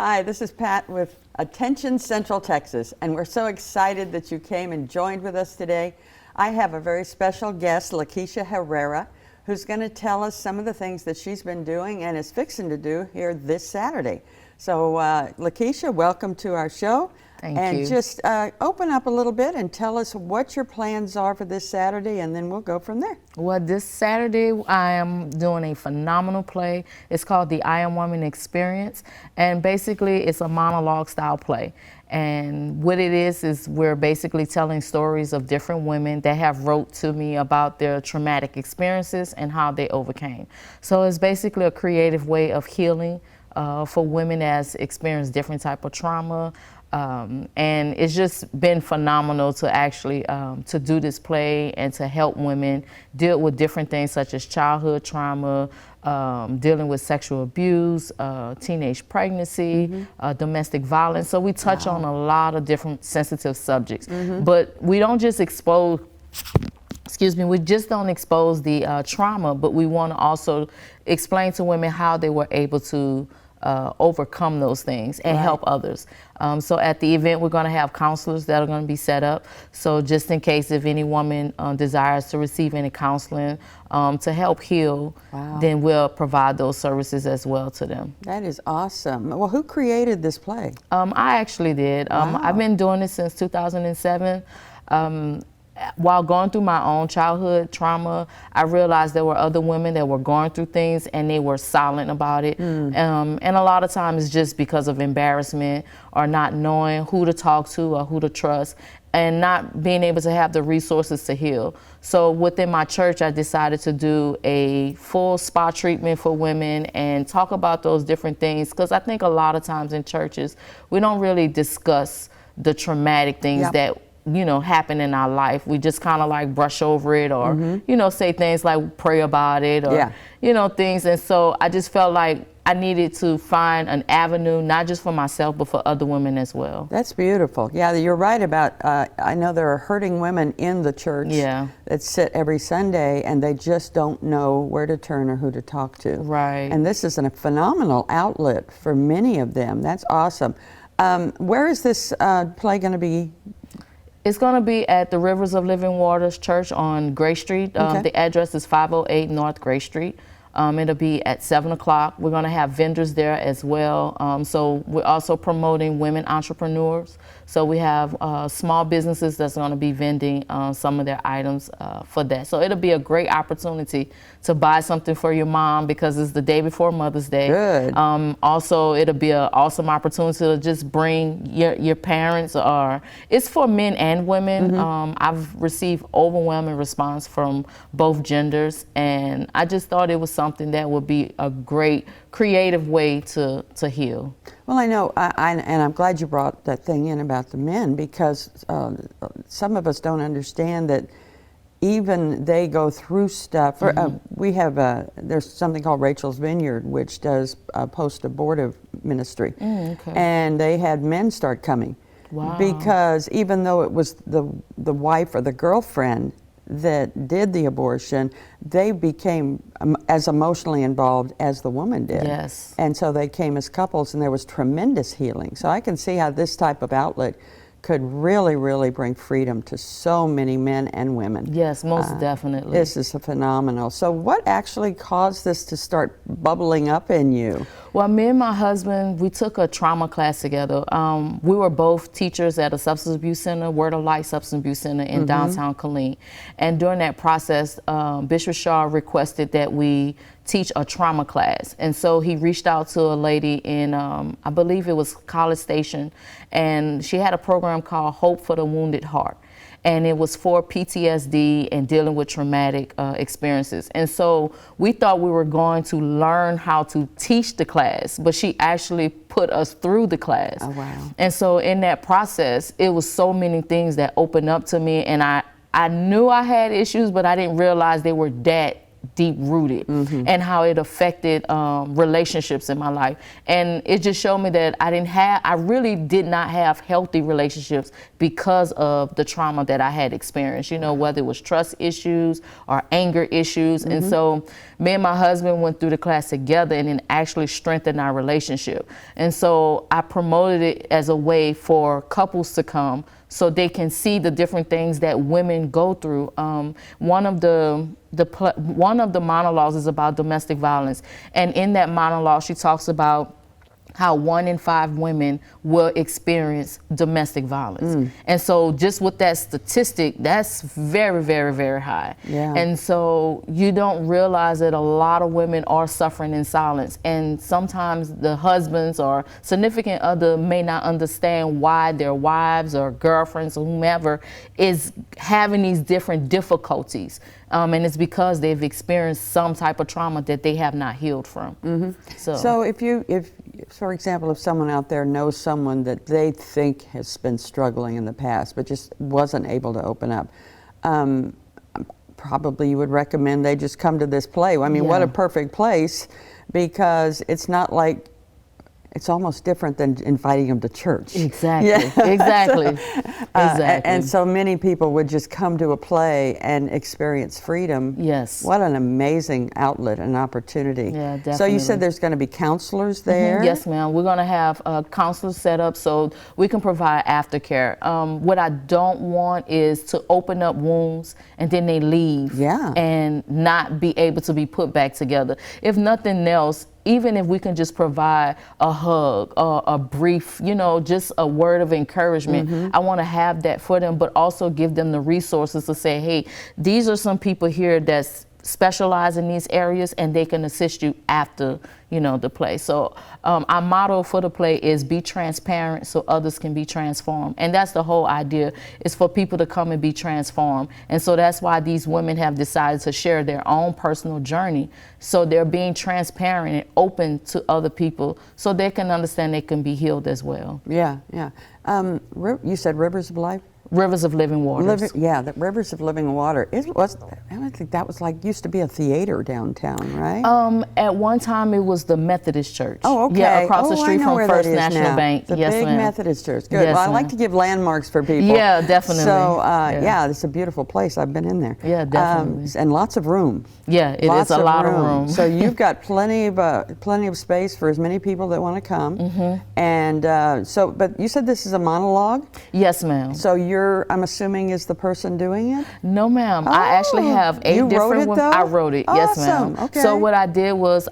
Hi, this is Pat with Attention Central Texas, and we're so excited that you came and joined with us today. I have a very special guest, Lakeisha Herrera, who's going to tell us some of the things that she's been doing and is fixing to do here this Saturday. So, Lakeisha, welcome to our show. Thank and you. Just open up a little bit and tell us what your plans are for this Saturday, and then we'll go from there. Well, this Saturday I am doing a phenomenal play. It's called the I Am Woman Experience, and basically it's a monologue style play. And what it is we're basically telling stories of different women that have wrote to me about their traumatic experiences and how they overcame. So it's basically a creative way of healing for women that has experienced different type of trauma. And it's just been phenomenal to actually to do this play and to help women deal with different things such as childhood trauma, dealing with sexual abuse, teenage pregnancy, domestic violence. So we touch on a lot of different sensitive subjects, but we don't just expose we just don't expose the trauma, but we want to also explain to women how they were able to overcome those things and help others. So at the event, we're going to have counselors that are going to be set up. So just in case if any woman desires to receive any counseling to help heal, then we'll provide those services as well to them. That is awesome. Well, who created this play? I actually did. I've been doing this since 2007. While going through my own childhood trauma, I realized there were other women that were going through things and they were silent about it. And a lot of times it's just because of embarrassment or not knowing who to talk to or who to trust and not being able to have the resources to heal. So within my church, I decided to do a full spa treatment for women and talk about those different things, because I think a lot of times in churches, we don't really discuss the traumatic things that happen in our life. We just kind of like brush over it or, say things like pray about it or, things. And so I just felt like I needed to find an avenue, not just for myself, but for other women as well. That's beautiful. Yeah, you're right about, I know there are hurting women in the church that sit every Sunday and they just don't know where to turn or who to talk to. Right. And this is a phenomenal outlet for many of them. That's awesome. Where is this play going to be? It's going to be at the Rivers of Living Waters Church on Gray Street. The address is 508 North Gray Street. It'll be at 7 o'clock. We're going to have vendors there as well. So we're also promoting women entrepreneurs. So we have small businesses that's going to be vending some of their items for that. So it'll be a great opportunity to buy something for your mom because it's the day before Mother's Day. Good. Also, it'll be an awesome opportunity to just bring your parents, or it's for men and women. I've received overwhelming response from both genders, and I just thought it was something that would be a great creative way to heal. Well, I know, and I'm glad you brought that thing in about the men, because some of us don't understand that even they go through stuff. We have there's something called Rachel's Vineyard, which does post-abortive ministry, and they had men start coming because even though it was the wife or the girlfriend that did the abortion, they became as emotionally involved as the woman did. Yes. And so they came as couples, and there was tremendous healing. So I can see how this type of outlet could really, really bring freedom to so many men and women. Yes, most definitely. This is phenomenal. So what actually caused this to start bubbling up in you? Well, me and my husband, we took a trauma class together. We were both teachers at a substance abuse center, Word of Life Substance Abuse Center in downtown Killeen. And during that process, Bishop Shaw requested that we teach a trauma class. And so he reached out to a lady in, I believe it was College Station, and she had a program called Hope for the Wounded Heart. And it was for PTSD and dealing with traumatic experiences. And so we thought we were going to learn how to teach the class, but she actually put us through the class. Oh, wow. And so in that process, it was so many things that opened up to me, and I knew I had issues, but I didn't realize they were that deep rooted, and how it affected relationships in my life. And it just showed me that I really did not have healthy relationships because of the trauma that I had experienced, you know, whether it was trust issues or anger issues. And so me and my husband went through the class together, and it actually strengthened our relationship. And so I promoted it as a way for couples to come so they can see the different things that women go through. One of the monologues is about domestic violence, and in that monologue she talks about how 1 in 5 women will experience domestic violence. And so just with that statistic, that's very, very, very high. Yeah. And so you don't realize that a lot of women are suffering in silence. And sometimes the husbands or significant other may not understand why their wives or girlfriends or whomever is having these different difficulties. And it's because they've experienced some type of trauma that they have not healed from. So if for example, if someone out there knows someone that they think has been struggling in the past but just wasn't able to open up, probably you would recommend they just come to this play. I mean, what a perfect place, because it's not like, it's almost different than inviting them to church. Exactly, Yeah. exactly, exactly. And so many people would just come to a play and experience freedom. Yes. What an amazing outlet and opportunity. Yeah, definitely. So you said there's going to be counselors there? Yes, ma'am. We're going to have counselors set up so we can provide aftercare. What I don't want is to open up wounds and then they leave and not be able to be put back together. If nothing else, even if we can just provide a hug or a brief, you know, just a word of encouragement, I want to have that for them, but also give them the resources to say, hey, these are some people here that's specialize in these areas and they can assist you after, you know, the play. So our motto for the play is be transparent so others can be transformed. And that's the whole idea, is for people to come and be transformed. And so that's why these women have decided to share their own personal journey. So they're being transparent and open to other people so they can understand they can be healed as well. Yeah, yeah. You said Rivers of Life? Rivers of Living Waters. The Rivers of Living Water. I don't think that was used to be a theater downtown, right? At one time it was the Methodist Church. Oh, okay. Yeah, across the street from First National Bank. The yes, big ma'am. Methodist Church. Good. Yes, well, I like to give landmarks for people. Yeah, definitely. So, yeah, it's a beautiful place. I've been in there. Yeah, definitely. And lots of room. Yeah, it is a lot of room. So you've got plenty of space for as many people that want to come. And but you said this is a monologue? Yes, ma'am. So I'm assuming, is the person doing it? No, ma'am. I actually have 8 you different wrote it, women. though? I wrote it. Yes, ma'am. Awesome. Okay. So what I did was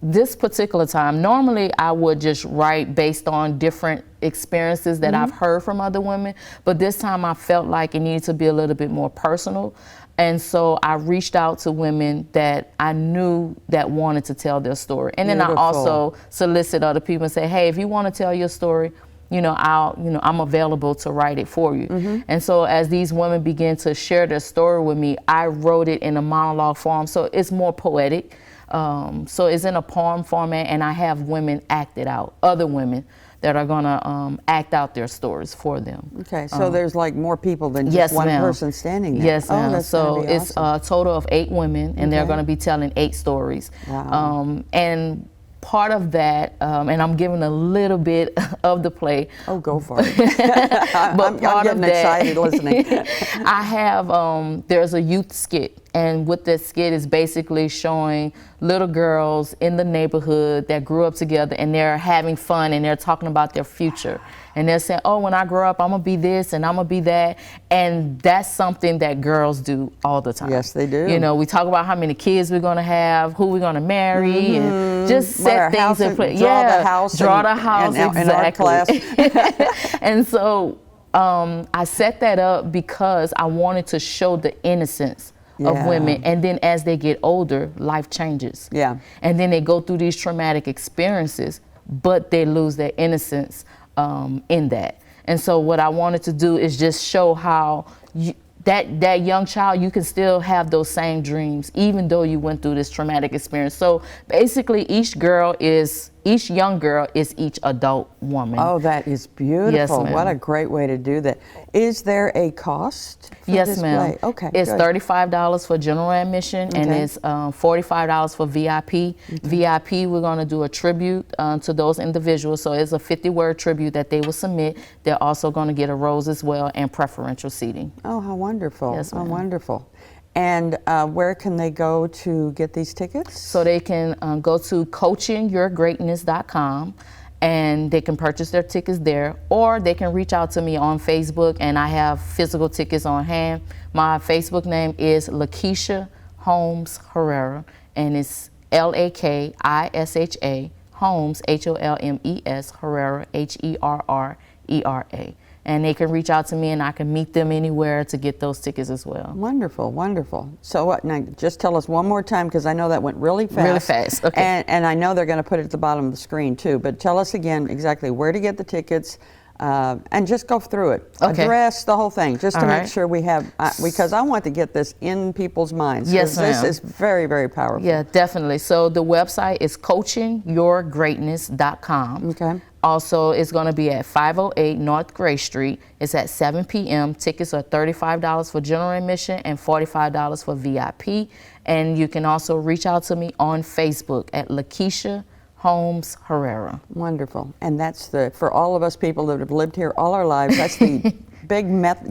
this particular time, normally I would just write based on different experiences that I've heard from other women, but this time I felt like it needed to be a little bit more personal. And so I reached out to women that I knew that wanted to tell their story. And then I also solicit other people and say, hey, if you want to tell your story, I'm available to write it for you. And so as these women begin to share their story with me, I wrote it in a monologue form. So it's more poetic. So it's in a poem format, and I have women act it out, other women that are gonna act out their stories for them. Okay, so there's more people than just one person standing there. Yes, ma'am. That's so awesome. It's a total of 8 women, and they're gonna be telling 8 stories. Wow. And part of that, and I'm giving a little bit of the play. Oh, go for it. But I'm getting excited listening. I have, there's a youth skit. And what this skit is basically showing little girls in the neighborhood that grew up together, and they're having fun and they're talking about their future. And they're saying, oh, when I grow up, I'm gonna be this and I'm gonna be that. And that's something that girls do all the time. Yes, they do. You know, we talk about how many kids we're gonna have, who we're gonna marry, and just set things in place. Draw the house. Draw the house, exactly. In art class. And so I set that up because I wanted to show the innocence of women, and then as they get older, life changes. Yeah. And then they go through these traumatic experiences, but they lose their innocence in that. And so what I wanted to do is just show how that young child, you can still have those same dreams, even though you went through this traumatic experience. So basically, each girl is each young girl is each adult woman. Oh, that is beautiful. ma'am. What a great way to do that. Is there a cost for Yes, this ma'am. play? Okay, It's good. $35 for general admission, and Okay. it's $45 for VIP. VIP, we're going to do a tribute to those individuals. So it's a 50-word tribute that they will submit. They're also going to get a rose as well and preferential seating. Oh, how wonderful. Yes, How ma'am. wonderful. And where can they go to get these tickets? So they can go to coachingyourgreatness.com, and they can purchase their tickets there, or they can reach out to me on Facebook, and I have physical tickets on hand. My Facebook name is Lakeisha Holmes Herrera, and it's Lakisha Holmes, Holmes, Herrera, Herrera. And they can reach out to me, and I can meet them anywhere to get those tickets as well. Wonderful, wonderful. So what, now just tell us one more time, because I know that went really fast. Really fast, okay. And I know they're going to put it at the bottom of the screen too, but tell us again exactly where to get the tickets, and just go through it. Okay. Address the whole thing, just to All make right. sure we have, because I want to get this in people's minds. Yes, 'Cause this ma'am. is very, very powerful. Yeah, definitely. So the website is coachingyourgreatness.com. Okay. Also, it's going to be at 508 North Gray Street. It's at 7 p.m. Tickets are $35 for general admission and $45 for VIP. And you can also reach out to me on Facebook at Lakeisha Holmes Herrera. Wonderful. And that's for all of us people that have lived here all our lives, that's the big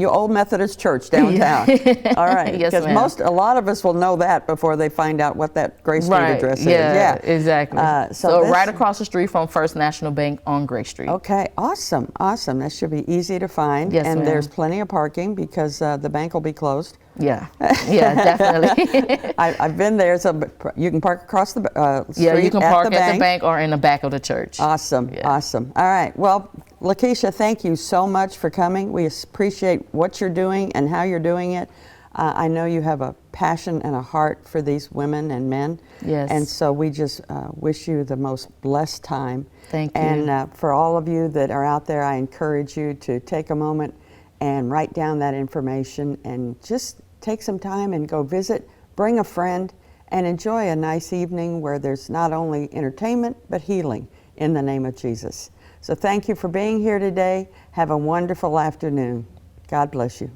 old Methodist church downtown. All right. Yes, Because ma'am. a lot of us will know that before they find out what that Gray Street address is. Yeah, exactly. So this- right across the street from First National Bank on Gray Street. Okay, awesome, awesome. That should be easy to find. Yes, and ma'am. there's plenty of parking because the bank will be closed. Yeah, yeah, definitely. I've been there, so you can park across the street Yeah, you can at park the at the bank or in the back of the church. Awesome, Yeah. awesome. All right, well, Lakeisha, thank you so much for coming. We appreciate what you're doing and how you're doing it. I know you have a passion and a heart for these women and men. Yes. And so we just wish you the most blessed time. Thank you. And for all of you that are out there, I encourage you to take a moment and write down that information and just take some time and go visit, bring a friend, and enjoy a nice evening where there's not only entertainment, but healing in the name of Jesus. So thank you for being here today. Have a wonderful afternoon. God bless you.